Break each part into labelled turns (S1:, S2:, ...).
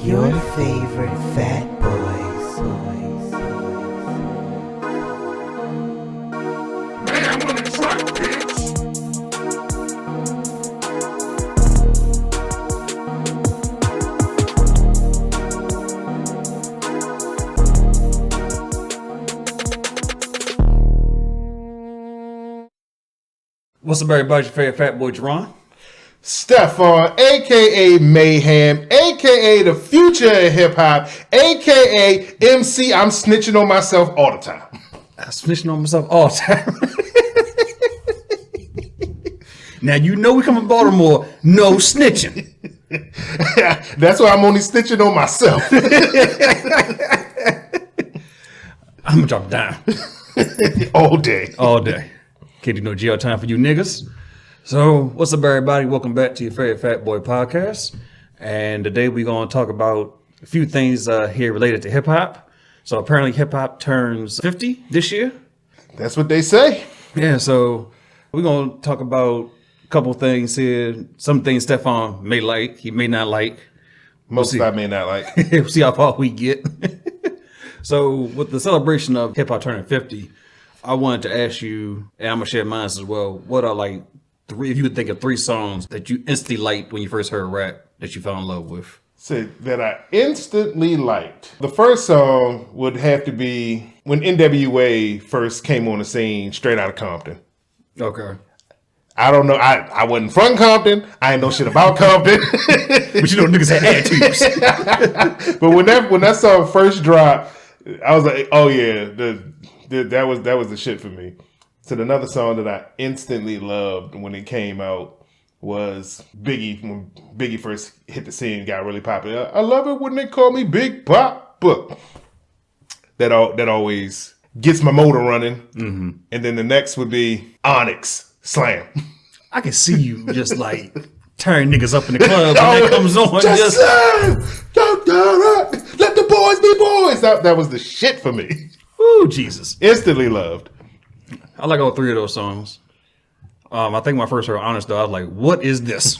S1: Your favorite fat boys.
S2: Man, what it's like, bitch.
S3: What's up, everybody? Your favorite fat boy, Jarron.
S4: Stefan, aka Mayhem, aka the future of hip hop, aka MC. I'm snitching on myself all the time.
S3: I'm snitching on myself all the time. Now, you know we come from Baltimore, no snitching.
S4: That's why I'm only snitching on myself.
S3: I'm going to drop it down.
S4: All day.
S3: All day. Can't do no jail time for you niggas. So, what's up, everybody? Welcome back to your favorite Fat Boy podcast. And today we're going to talk about a few things here related to hip hop. So, apparently, hip hop turns 50 this year.
S4: That's what they say.
S3: Yeah, so we're going to talk about a couple things here. Some things Stefan may like, he may not like.
S4: Most I may not like.
S3: We'll see how far we get. So, with the celebration of hip hop turning 50, I wanted to ask you, and I'm going to share mine as well, what are like three, if you could think of three songs that you instantly liked when you first heard rap that you fell in love with?
S4: So that I instantly liked. The first song would have to be when NWA first came on the scene, Straight Out of Compton.
S3: Okay.
S4: I don't know. I wasn't from Compton. I ain't know shit about Compton.
S3: But you know niggas had attitudes.
S4: But when that song first dropped, I was like, oh yeah, that was the shit for me. So another song that I instantly loved when it came out was Biggie. When Biggie first hit the scene, got really popular. I love it when they call me Big Poppa. That always gets my motor running. Mm-hmm. And then the next would be Onyx, Slam.
S3: I can see you just like turn niggas up in the club when that comes on.
S4: Just don't let the boys be boys. That was the shit for me.
S3: Ooh, Jesus.
S4: Instantly loved.
S3: I like all three of those songs. I think when I first heard Honest, though, I was like, what is this?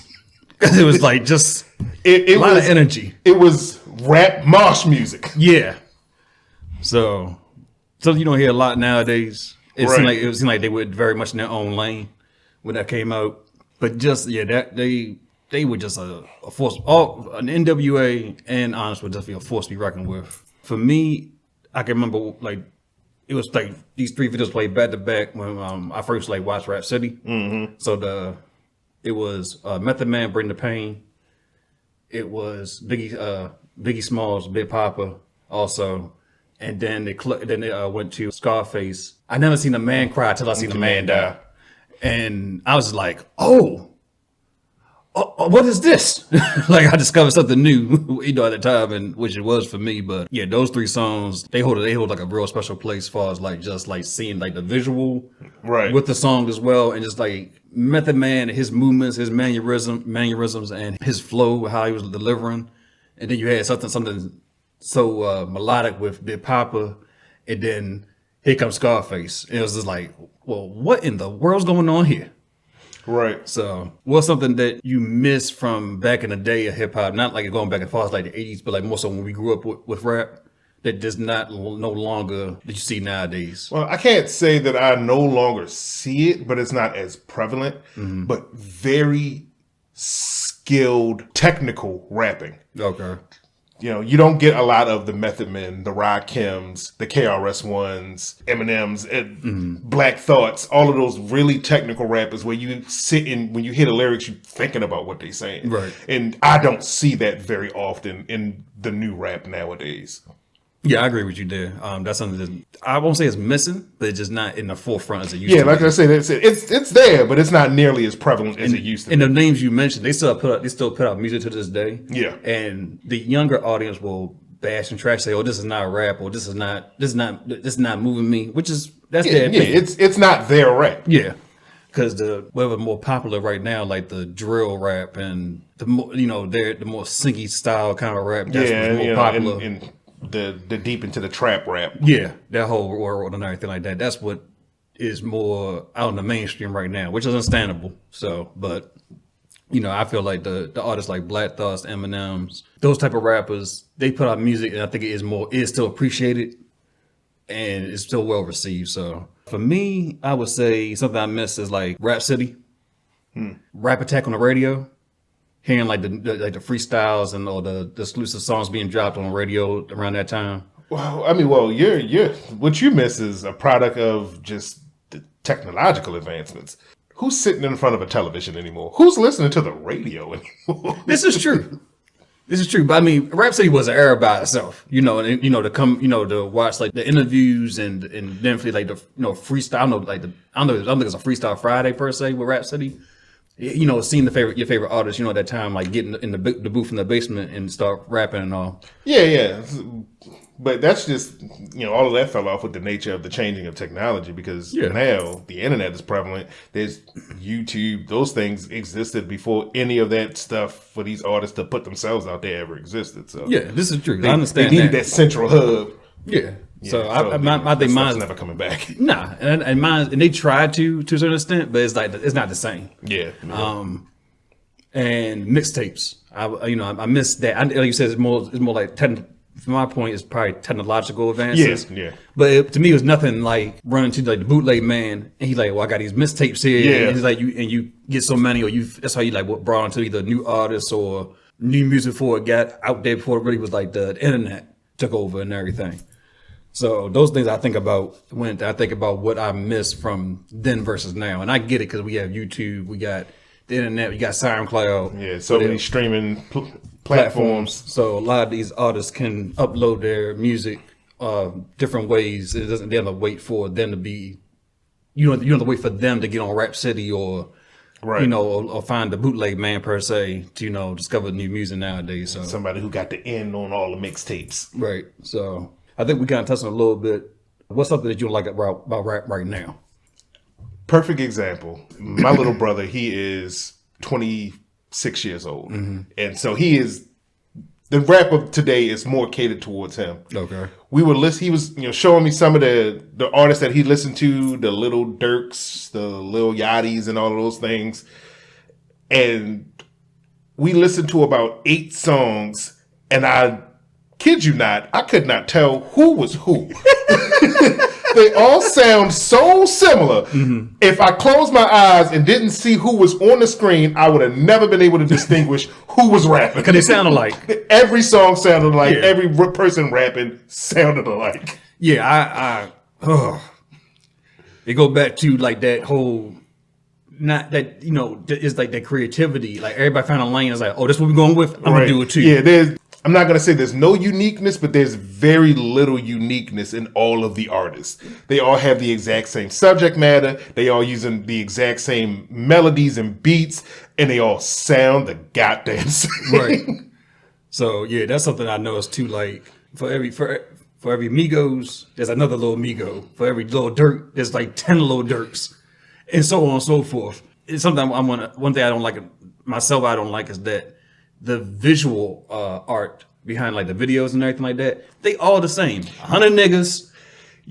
S3: Because it was like just a lot of energy.
S4: It was rap mosh music.
S3: Yeah. So you don't hear a lot nowadays. It seemed like they were very much in their own lane when that came out. But just, yeah, that they were just a force. An NWA and Honest would just be a force to be reckoned with. For me, I can remember like it was like these three videos played back to back when I first like watched Rap City. Mm-hmm. So it was Method Man, Bring the Pain. It was Biggie Smalls, Big Poppa also, and then they went to Scarface. I never seen a man cry till I seen a man die, and I was like, oh, what is this? Like I discovered something new, at the time, and which it was for me. But yeah, those three songs they hold like a real special place as far as like just like seeing like the visual with the song as well, and just like Method Man, his movements, his mannerisms, and his flow, how he was delivering. And then you had something so melodic with Big Poppa, and then here comes Scarface. And it was just like, well, what in the world's going on here?
S4: Right.
S3: So, what's something that you miss from back in the day of hip hop? Not like going back as far as like the 80s, but like more so when we grew up with rap that does no longer that you see nowadays.
S4: Well, I can't say that I no longer see it, but it's not as prevalent. Mm-hmm. But very skilled, technical rapping.
S3: Okay.
S4: You know, you don't get a lot of the Method Men, the Kims, the KRS-Ones, Eminems, and Black Thoughts, all of those really technical rappers where you sit in, when you hear the lyrics, you're thinking about what they're saying.
S3: Right.
S4: And I don't see that very often in the new rap nowadays.
S3: Yeah, I agree with you there. That's something that I won't say it's missing, but it's just not in the forefront as it used to be.
S4: Yeah, like I said, it's there, but it's not nearly as prevalent as it used to be.
S3: And the names you mentioned, they still put out music to this day.
S4: Yeah.
S3: And the younger audience will bash and trash, say, "Oh, this is not rap," or this is not moving me," which is their opinion.
S4: It's not their rap.
S3: Yeah. Because whatever more popular right now, like the drill rap and the more the more singy style kind of rap, that's what's more popular.
S4: And the deep into the trap rap.
S3: Yeah, that whole world and everything like that. That's what is more out in the mainstream right now, which is understandable. So, but You know, I feel like the artists like Black Thoughts, Eminems, those type of rappers, they put out music, and I think it is still appreciated, and it's still well received. So for me, I would say something I miss is like Rap City, Rap Attack on the radio, hearing like the freestyles and all the exclusive songs being dropped on the radio around that time.
S4: Well, I mean, you're what you miss is a product of just the technological advancements. Who's sitting in front of a television anymore? Who's listening to the radio anymore?
S3: This is true. This is true. But I mean, Rap City was an era by itself, you know, and you know, to watch like the interviews and definitely like the, you know, freestyle. I don't think it's a Freestyle Friday per se with Rap City. You know, seeing your favorite artist, you know, at that time, like getting in the booth in the basement and start rapping and all.
S4: Yeah. But that's just, you know, all of that fell off with the nature of the changing of technology because now the internet is prevalent. There's YouTube. Those things existed before any of that stuff for these artists to put themselves out there ever existed. So
S3: yeah, this is true. I understand
S4: they needed that central hub.
S3: Yeah. So I think mine's
S4: never coming back.
S3: Nah, and mine, and they tried to a certain extent, but it's like it's not the same.
S4: Yeah.
S3: And mixtapes. I miss that. Like you said, it's more like from my point, it's probably technological advances.
S4: Yeah.
S3: But to me, it was nothing like running to like the bootleg man, and he's like, "Well, I got these mixtapes here."
S4: Yeah.
S3: And he's like, you get so many, or that's how you like brought into either new artists or new music before it got out there before it really was like the internet took over and everything. So those things I think about when I think about what I miss from then versus now, and I get it because we have YouTube, we got the internet, we got SoundCloud.
S4: Yeah, so many streaming platforms.
S3: So a lot of these artists can upload their music different ways. It doesn't. They don't have to wait for them to be. You don't have to wait for them to get on Rap City or. Right. You know, or find the bootleg man per se to discover new music nowadays. So
S4: somebody who got the end on all the mixtapes.
S3: Right. So I think we kind of touched on a little bit. What's something that you like about rap right now?
S4: Perfect example. My little brother, he is 26 years old. Mm-hmm. And so the rap of today is more catered towards him.
S3: Okay.
S4: He was showing me some of the artists that he listened to, the Lil Durks, the Lil Yachty's and all of those things. And we listened to about 8 songs, and I kid you not, I could not tell who was who. They all sound so similar. Mm-hmm. If I closed my eyes and didn't see who was on the screen, I would have never been able to distinguish who was rapping.
S3: Because they sound alike.
S4: Every song sounded alike. Yeah. Every person rapping sounded alike.
S3: Yeah, They go back to like that whole, not that, it's like that creativity. Like everybody found a lane. It's like, oh, that's what we're going with. I'm going to do it too.
S4: Yeah, I'm not going to say there's no uniqueness, but there's very little uniqueness in all of the artists. They all have the exact same subject matter. They all using the exact same melodies and beats, and they all sound the goddamn same.
S3: Right. So yeah, that's something I noticed too. Like for every Migos, there's another little Migo. For every little Durk, there's like 10 little Durks, and so on and so forth. It's something one thing I don't like myself. I don't like is that the visual art behind like the videos and everything like that, they all the same. 100 niggas,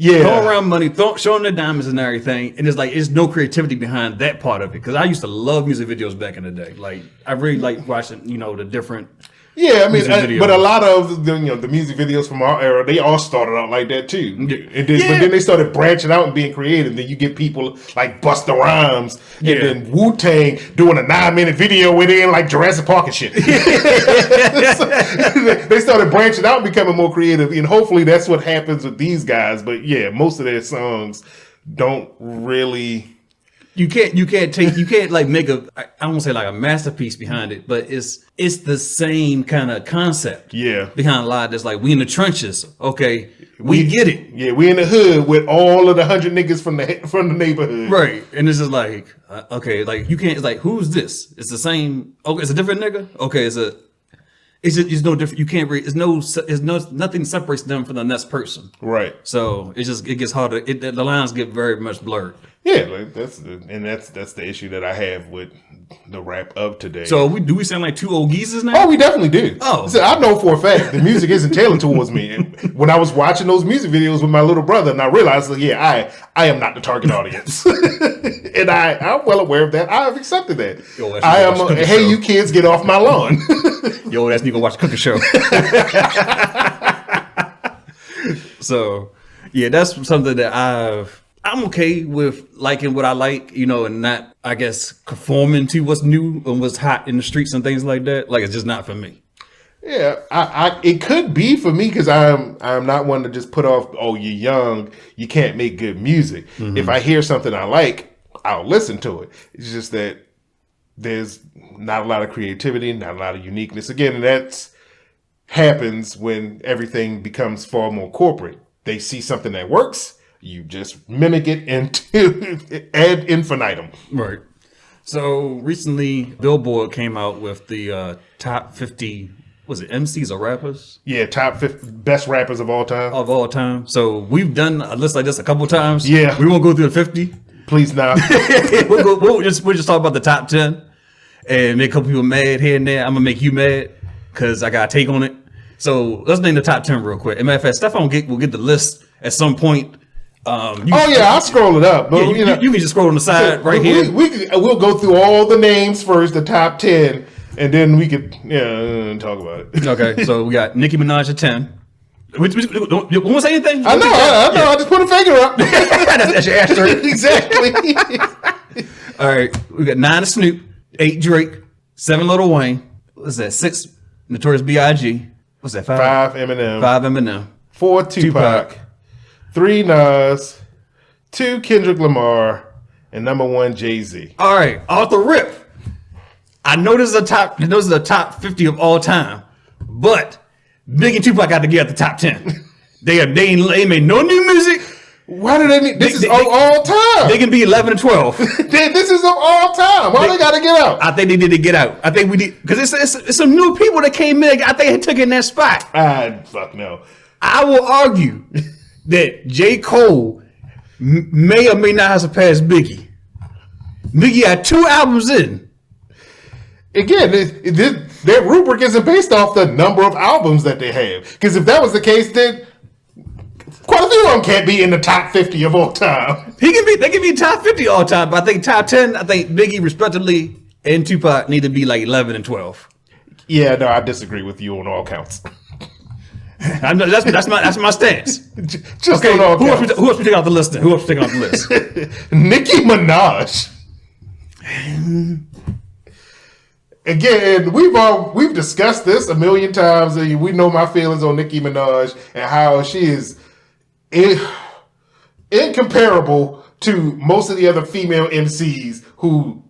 S3: throwing around money, showing their diamonds and everything, and it's no creativity behind that part of it. Because I used to love music videos back in the day. Like I really like watching, the different.
S4: Yeah, I mean, but a lot of the music videos from our era, they all started out like that too. But then they started branching out and being creative. Then you get people like Busta Rhymes and then Wu-Tang doing a 9-minute video within like Jurassic Park and shit. They started branching out and becoming more creative, and hopefully that's what happens with these guys. But yeah, most of their songs don't really.
S3: You can't like make I don't want to say like a masterpiece behind it, but it's the same kind of concept.
S4: Yeah. Behind
S3: a lot of this, like we in the trenches. Okay, we get it.
S4: Yeah, we in the hood with all of the 100 niggas from the neighborhood.
S3: Right, and this is like okay, like you can't. It's like who's this? It's the same. Okay, it's a different nigga. Okay, it's no different. You can't read. Nothing separates them from the next person.
S4: Right.
S3: So it gets harder. The lines get very much blurred.
S4: Yeah, like that's the issue that I have with the rap of today.
S3: So do we sound like two old geezers now?
S4: Oh, we definitely do.
S3: Oh,
S4: so I know for a fact the music isn't tailored towards me. And when I was watching those music videos with my little brother, and I realized, I am not the target audience. And I'm well aware of that. I have accepted that.
S3: Yo,
S4: I am. Hey, you kids, get off my lawn.
S3: Yo, that's nigga watch the cooking show. So, yeah, that's something that I'm okay with liking what I like, you know, and not, I guess, conforming to what's new and what's hot in the streets and things like that. Like, it's just not for me.
S4: Yeah, it could be for me because I'm not one to just put off. Oh, you're young, you can't make good music. If I hear something I like, I'll listen to it. It's just that there's not a lot of creativity, not a lot of uniqueness. Again, and that happens when everything becomes far more corporate. They see something that works, you just mimic it into ad infinitum.
S3: Right. So recently, Billboard came out with the top 50. Was it MCs or rappers?
S4: Yeah, top 50 best rappers of all time.
S3: Of all time. So we've done a list like this a couple times.
S4: Yeah.
S3: We won't go through the 50.
S4: Please not.
S3: we'll just talk about the top 10 and make a couple people mad here and there. I'm going to make you mad because I got a take on it. So let's name the top 10 real quick. As a matter of fact, Stefan will get the list at some point.
S4: I'll scroll it up. But
S3: yeah, you can just scroll on the side right here.
S4: We'll go through all the names first, the top 10. And then we could talk about it.
S3: Okay, so we got Nicki Minaj at 10. You won't say anything?
S4: I know. I just put a finger up.
S3: That's your asterisk.
S4: Exactly.
S3: All right, we got 9 Snoop, 8 Drake, 7 Lil Wayne. What's that? 6 Notorious B.I.G. What's that?
S4: 5 Eminem.
S3: 5 Eminem.
S4: 4 Tupac. 3 Nas. 2 Kendrick Lamar. And number 1 Jay-Z.
S3: All right, off the rip. I know this is the top 50 of all time, but Big and Tupac got to get at the top 10. They made no new music.
S4: Why do they need? This is of all time.
S3: They can be 11 and 12.
S4: This is of all time. Why they got to get out?
S3: I think they need to get out. I think we need because it's some new people that came in. I think they took in that spot.
S4: Fuck no.
S3: I will argue that J. Cole may or may not have surpassed Biggie. Biggie had 2 albums in.
S4: Again, their rubric isn't based off the number of albums that they have. Because if that was the case, then quite a few of them can't be in the top 50 of all time.
S3: They can be top 50 all time, but I think top 10, I think Biggie respectively and Tupac need to be like 11 and 12.
S4: Yeah, no, I disagree with you on all counts.
S3: That's my stance.
S4: Just on all counts.
S3: Who else we take off the list then? Who else we take off the list?
S4: Nicki Minaj. Again, we've discussed this a million times. And we know my feelings on Nicki Minaj and how she is incomparable to most of the other female MCs who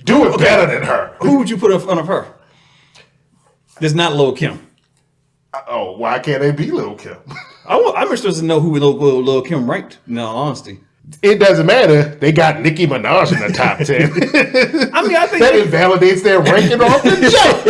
S4: do it better than her.
S3: Who would you put in front of her? There's not Lil Kim.
S4: Oh, why can't they be Lil Kim?
S3: I'm interested to know who Lil Kim ranked, in all honesty.
S4: It doesn't matter. They got Nicki Minaj in the top 10.
S3: I think
S4: that invalidates their ranking off the jump.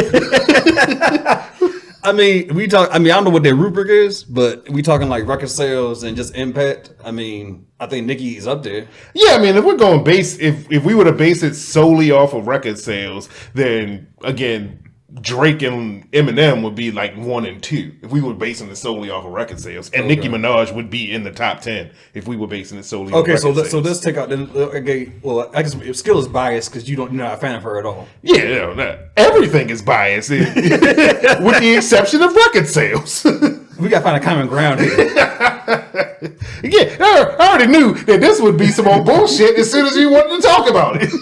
S3: I don't know what their rubric is, but we talking like record sales and just impact. I mean, I think Nicki's up there.
S4: Yeah, I mean, if we're going if we were to base it solely off of record sales, then again, Drake and Eminem would be like 1 and 2 if we were basing it solely off of record sales, and Nicki Minaj would be in the top 10 if we were basing it solely.
S3: Okay,
S4: on record
S3: so let's take out. Okay, well, I guess skill is biased because you're not a fan of her at all.
S4: Yeah, everything is biased, with the exception of record sales.
S3: We gotta find a common ground here.
S4: Again, I already knew that this would be some old bullshit as soon as we wanted to talk about it.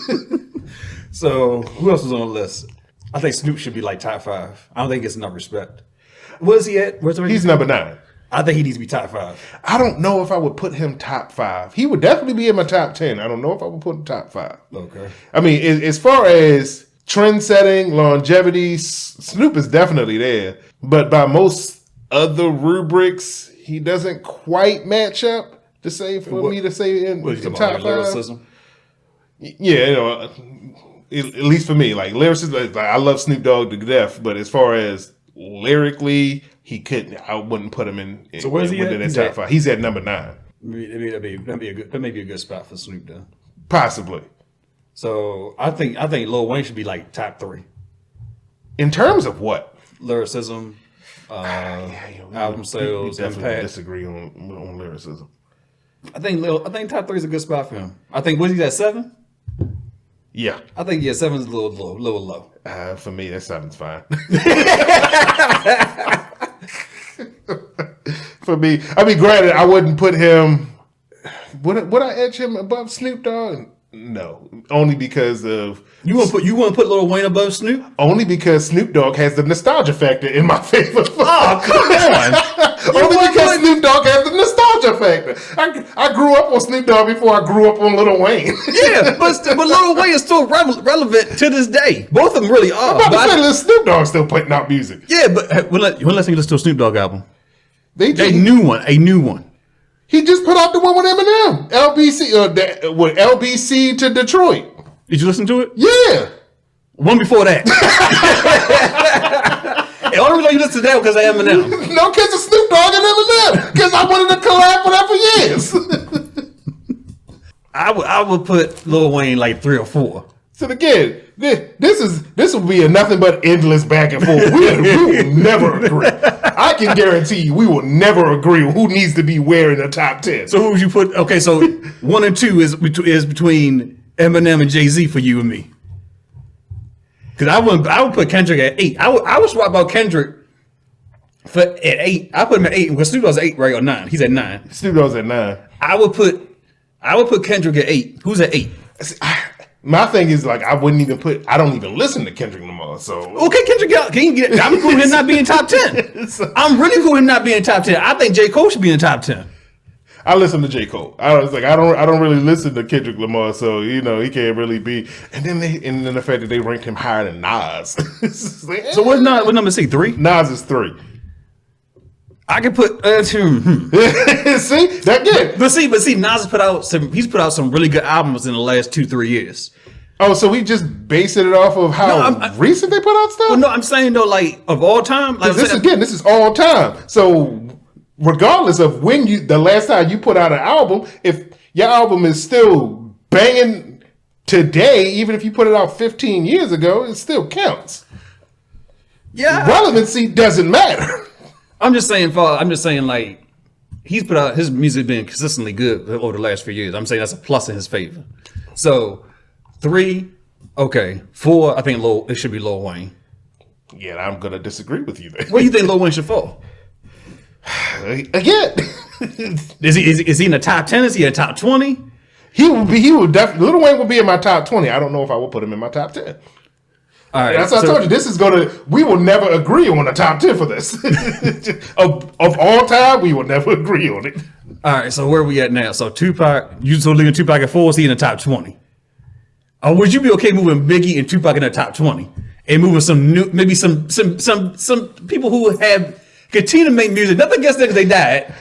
S3: So who else was on the list? I think Snoop should be like top 5. I don't think he gets enough respect. Where's he at?
S4: He's number 9.
S3: I think he needs to be top 5.
S4: I don't know if I would put him top 5. He would definitely be in my top 10. I don't know if I would put him top 5.
S3: Okay.
S4: I mean, as far as trend setting, longevity, Snoop is definitely there. But by most other rubrics, he doesn't quite match up to say me to say in the top 5.
S3: Lyricism?
S4: Yeah, at least for me, like lyricism, I love Snoop Dogg to death, but as far as lyrically, I wouldn't put him in.
S3: So where's he at?
S4: That top 5. He's at number 9.
S3: That may be a good spot for Snoop then.
S4: Possibly.
S3: So I think Lil Wayne should be like top 3.
S4: In terms of what?
S3: Lyricism, album sales,
S4: we definitely
S3: impact.
S4: Disagree on lyricism.
S3: I think top 3 is a good spot for him. I think he's at 7.
S4: Yeah.
S3: I think 7's a little low.
S4: For me, that 7's fine. For me, I mean, granted, I wouldn't put him. Would I edge him above Snoop Dogg? No, only because of
S3: you want to put Lil Wayne above Snoop?
S4: Only because Snoop Dogg has the nostalgia factor in my favor.
S3: Oh, come on!
S4: Only because Snoop Dogg has the nostalgia factor. I grew up on Snoop Dogg before I grew up on Lil Wayne.
S3: Yeah, but Lil Wayne is still relevant to this day. Both of them really are.
S4: I'm about to say Lil Snoop Dogg still putting out music.
S3: Yeah, but when last time you listened to a Snoop Dogg album?
S4: A new one. He just put out the one with Eminem, with LBC to Detroit.
S3: Did you listen to it?
S4: Yeah.
S3: One before that. The only reason you listen to that because of Eminem.
S4: No, because of Snoop Dogg and Eminem. Because I wanted to collab for that for years.
S3: I would put Lil Wayne like 3 or 4.
S4: So again, this will be a nothing but endless back and forth. We will never agree. I can guarantee you, we will never agree who needs to be where in the top 10.
S3: So who would you put? Okay, so 1 and 2 is between Eminem and Jay-Z for you and me. Because I would put Kendrick at 8. I would swap out Kendrick at 8. I put him at 8 because Snoop Dogg's at 8, right, or 9. He's at 9.
S4: Snoop Dogg's at 9.
S3: I would put Kendrick at 8. Who's at 8?
S4: My thing is like I don't even listen to Kendrick Lamar. So
S3: okay, Kendrick, I'm cool with him not being top 10. I'm really cool with him not being top 10. I think J. Cole should be in the top 10.
S4: I listen to J. Cole. I don't really listen to Kendrick Lamar, so he can't really be. And then the fact that they ranked him higher than Nas. Like,
S3: so what number is he? 3?
S4: Nas is 3.
S3: I could put
S4: see that good.
S3: But see, Nas he's put out some really good albums in the last 2-3 years.
S4: Oh, so we just basing it off of how recent they put out stuff?
S3: Well, no, I'm saying though, like of all time. Like
S4: this is all time. So regardless of the last time you put out an album, if your album is still banging today, even if you put it out 15 years ago, it still counts.
S3: Yeah,
S4: relevancy doesn't matter.
S3: I'm just saying, like he's put out his music been consistently good over the last few years. I'm saying that's a plus in his favor. So 3, okay, 4. I think it should be Lil Wayne.
S4: Yeah, I'm gonna disagree with you there.
S3: Where do you think Lil Wayne should fall?
S4: Again,
S3: is he in the top 10? Is he in the top 20?
S4: He would definitely. Lil Wayne would be in my top 20. I don't know if I would put him in my top 10. All right, that's what I told you. We will never agree on the top 10 for this. of all time, we will never agree on it.
S3: All right, so where are we at now? So Tupac, you so leaving Tupac at 4, is he in the top 20? Or would you be okay moving Biggie and Tupac in the top 20? And moving some new, maybe some people who have continue to make music, nothing against them because they died,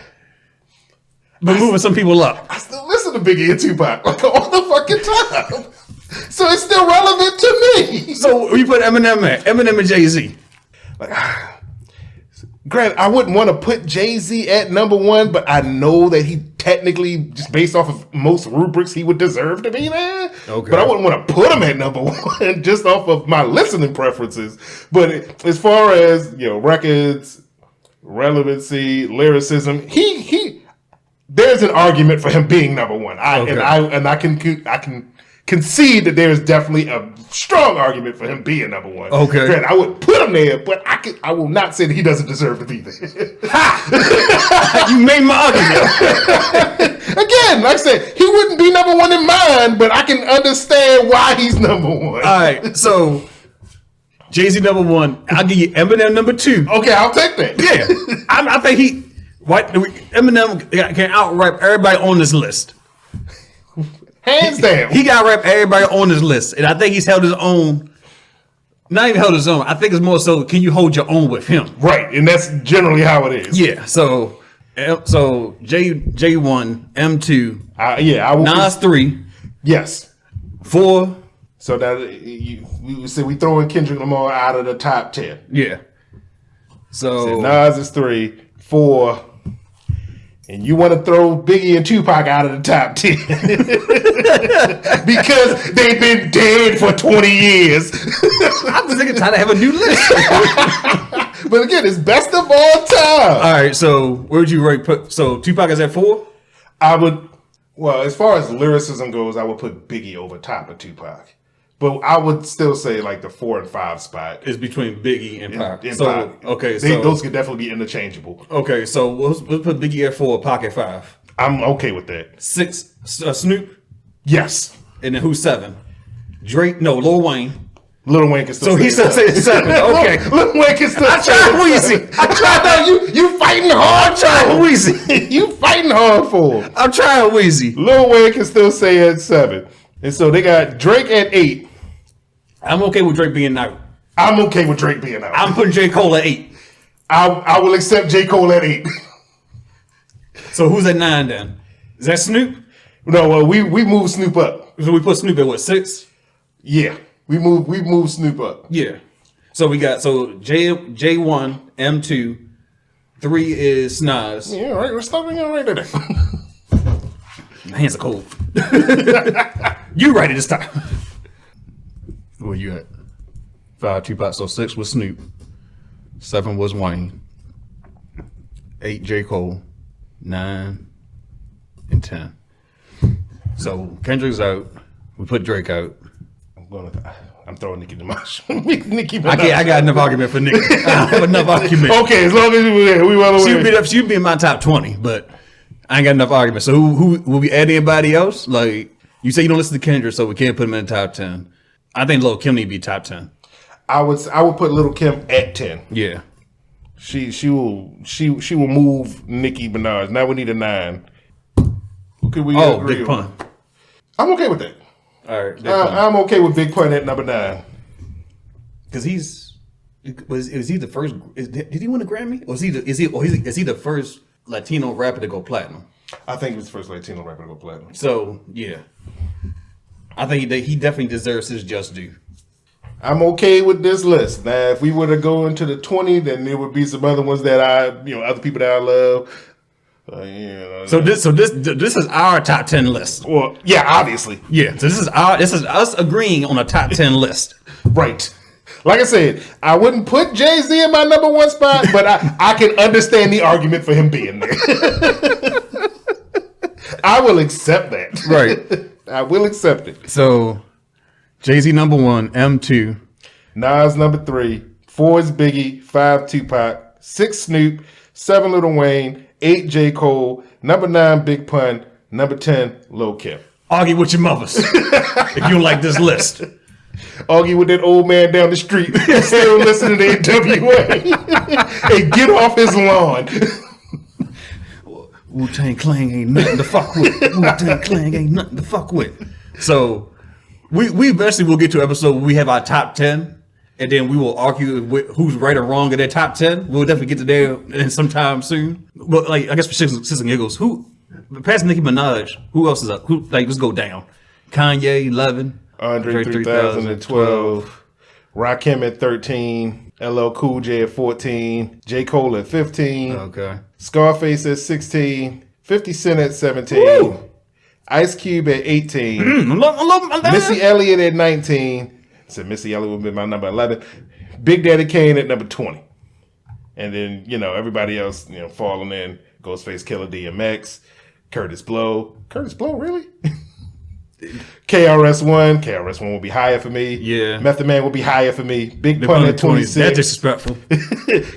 S3: but moving some people up.
S4: I still listen to Biggie and Tupac like all the fucking time. So it's still relevant to me.
S3: So we put Eminem and Jay-Z.
S4: Like, granted, I wouldn't want to put Jay-Z at number 1, but I know that he technically, just based off of most rubrics, he would deserve to be there. Okay. But I wouldn't want to put him at number 1 just off of my listening preferences. But as far as records, relevancy, lyricism, there's an argument for him being number 1. I can concede that there's definitely a strong argument for him being number 1.
S3: Okay.
S4: Granted, I would put him there, but I will not say that he doesn't deserve to be there.
S3: You made my argument.
S4: Again, like I said, he wouldn't be number 1 in mine, but I can understand why he's number 1.
S3: All right, so Jay-Z number 1. I'll give you Eminem number 2.
S4: Okay, I'll take that.
S3: Yeah, I think Eminem can out-rap everybody on this list.
S4: Hands down.
S3: He got rap everybody on this list. And I think he's held his own. Not even held his own. I think it's more so, can you hold your own with him?
S4: Right. And that's generally how it is.
S3: Yeah. So J1, M2.
S4: I will.
S3: Nas 3.
S4: Yes.
S3: 4.
S4: So that we throwing Kendrick Lamar out of the top 10.
S3: Yeah. So
S4: Nas is 3. 4. And you want to throw Biggie and Tupac out of the top 10 because they've been dead for 20 years.
S3: I'm just thinking trying to have a new list.
S4: But again, it's best of all time.
S3: All right, so where would you rate? So Tupac is at 4?
S4: I would. Well, as far as lyricism goes, I would put Biggie over top of Tupac. But I would still say like the 4 and 5 spot
S3: is between Biggie and Pac.
S4: and
S3: So
S4: Pac.
S3: okay,
S4: Those could definitely be interchangeable.
S3: okay, so let's put Biggie at 4, Pac at 5.
S4: I'm okay with that.
S3: 6, Snoop,
S4: Yes.
S3: and then who's 7? Drake? No, Lil Wayne.
S4: Lil Wayne can still
S3: So
S4: say
S3: he still
S4: it.
S3: says 7. Okay,
S4: Lil Wayne can still
S3: I
S4: say
S3: tried
S4: it.
S3: Weezy. I tried
S4: No, you fighting hard,
S3: trying
S4: for him.
S3: Weezy.
S4: You fighting hard for him.
S3: I'm trying Weezy.
S4: Lil Wayne can still say at 7. And so they got Drake at 8.
S3: I'm okay with Drake being out.
S4: I'm okay with Drake being out.
S3: I'm putting J. Cole at 8.
S4: I will accept J. Cole at 8.
S3: So who's at 9 then? Is that Snoop?
S4: No, well, we moved Snoop up.
S3: So we put Snoop at what, 6?
S4: Yeah. We moved Snoop up.
S3: Yeah. So we got J1, M2, 3 is Nas.
S4: Yeah, all right. We're stopping it right there.
S3: My hands are cold. You ready to stop? Where you at? 5 Tupac, so 6 was Snoop. 7 was Wayne. 8 J. Cole. 9 and 10. So Kendrick's out. We put Drake out.
S4: I'm throwing Nicki Minaj. Nicki Minaj.
S3: I got enough argument for Nicki. I have enough argument.
S4: Okay, as long as we well aware.
S3: She'd be in my top 20, but I ain't got enough argument. So who will we add anybody else? Like you say, you don't listen to Kendrick, so we can't put him in the top 10. I think Lil Kim need to be top 10.
S4: I would put Lil Kim at 10.
S3: Yeah.
S4: She will move Nicki Minaj. Now we need a 9. Who could we agree
S3: Big
S4: on?
S3: Pun.
S4: I'm okay with that.
S3: All right, Big Pun.
S4: I'm okay with Big Pun at number 9.
S3: Because is he the first? Did he win a Grammy? Or is he the first Latino rapper to go platinum?
S4: I think he was the first Latino rapper to go platinum.
S3: So yeah, I think he definitely deserves his just due.
S4: I'm okay with this list. Now, if we were to go into the 20, then there would be some other ones that other people that I love.
S3: So this is our top 10 list.
S4: Well, yeah, obviously.
S3: Yeah, so this is us agreeing on a top 10 list.
S4: Right. Like I said, I wouldn't put Jay-Z in my number 1 spot, but I can understand the argument for him being there. I will accept that.
S3: Right.
S4: I will accept it.
S3: So Jay-Z number 1, M2.
S4: Nas number 3, 4 is Biggie, 5 Tupac, 6 Snoop, 7 Lil Wayne, 8 J. Cole, number 9 Big Pun, number 10 Lil Kim.
S3: Argue with your mothers if you don't like this list.
S4: Argue with that old man down the street still listening to NWA. Hey, get off his lawn.
S3: Wu-Tang Clan ain't nothing to fuck with. Wu-Tang Clan ain't nothing to fuck with. So we eventually will get to an episode where we have our top 10. And then we will argue with who's right or wrong in their top 10. We'll definitely get to there in sometime soon. But like, I guess for shits and giggles, past Nicki Minaj, who else is up? Let's go down. Kanye, 11.
S4: Andre 3000 at 12. Rakim at 13. LL Cool J at 14. J. Cole at 15.
S3: Okay.
S4: Scarface at 16. 50 Cent at 17.
S3: Woo!
S4: Ice Cube at 18. Missy Elliott at 19. So Missy Elliott would be my number 11. Big Daddy Kane at number 20. And then, everybody else, falling in. Ghostface Killer, DMX, Curtis Blow. Curtis Blow, really? KRS-One. KRS-One will be higher for me.
S3: Yeah.
S4: Method Man will be higher for me. Big Pun at 26.
S3: That's disrespectful.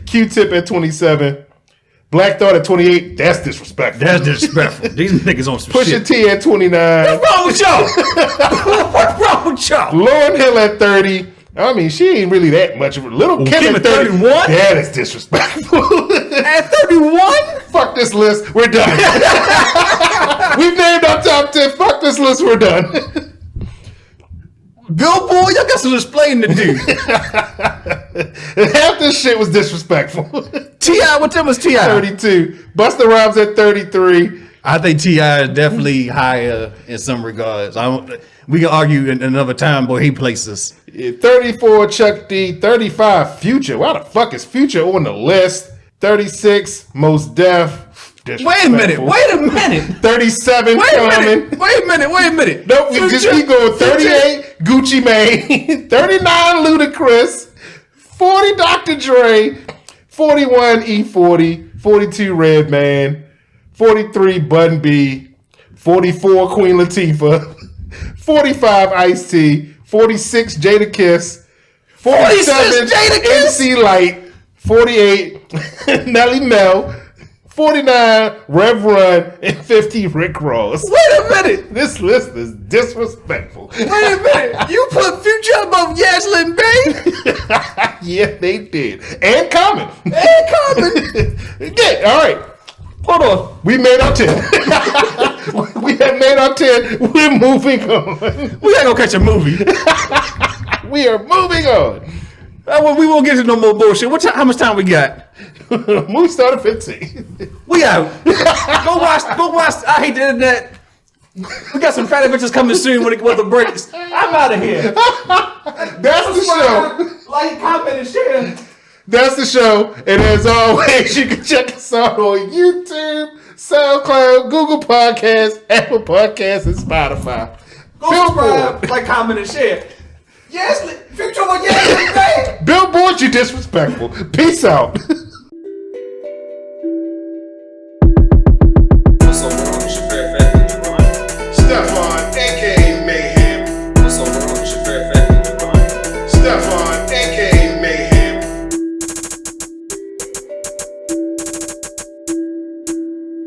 S4: Q-Tip at 27. Black Thought at 28. That's disrespectful.
S3: That's disrespectful. These niggas on some
S4: Pusha
S3: shit.
S4: T at 29.
S3: What's wrong with y'all? What's wrong with y'all?
S4: Lauryn Hill at 30. I mean, she ain't really that much of a Little Kim at 31. That is disrespectful.
S3: At 31?
S4: Fuck this list. We're done. We've named our top 10. Fuck this list. We're done.
S3: Billboard, y'all got some explaining to do.
S4: Half this shit was disrespectful.
S3: T.I., what time was T.I.?
S4: 32. Busta Rhymes at 33.
S3: I think T.I. is definitely higher in some regards. We can argue in another time, boy, he places.
S4: 34, Chuck D. 35, Future. Why the fuck is Future on the list? 36, Most Def.
S3: Wait a minute.
S4: 37, Common.
S3: Wait a minute.
S4: Nope, we just keep going. 38, Gucci Mane. 39, Ludacris. 40, Dr. Dre. 41, E40. 42, Redman. 43, Bun B. 44, Queen Latifah. 45, Ice-T. 46 Jada Kiss, 47 MC Light, 48 Nelly Mel, 49 Rev Run, and 50 Rick Ross.
S3: Wait a minute.
S4: This list is disrespectful.
S3: Wait a minute. You put Future above Yaslin Bay?
S4: Yeah, they did. And Common. Yeah, all right.
S3: Hold on.
S4: We made our 10. We have made our 10. We're moving on.
S3: We gotta go catch a movie.
S4: We are moving on.
S3: We won't get into no more bullshit. How much time we got?
S4: Movie started 15.
S3: We out. Go watch. I hate the internet. We got some fat adventures coming soon with the breaks. I'm out of here.
S4: That's the show.
S3: Like, comment, and share.
S4: That's the show. And as always, you can check us out on YouTube, SoundCloud, Google Podcasts, Apple Podcasts, and Spotify.
S3: Go subscribe, like, comment, and share. Yes, Future, yes,
S4: Billboard, you disrespectful. Peace out.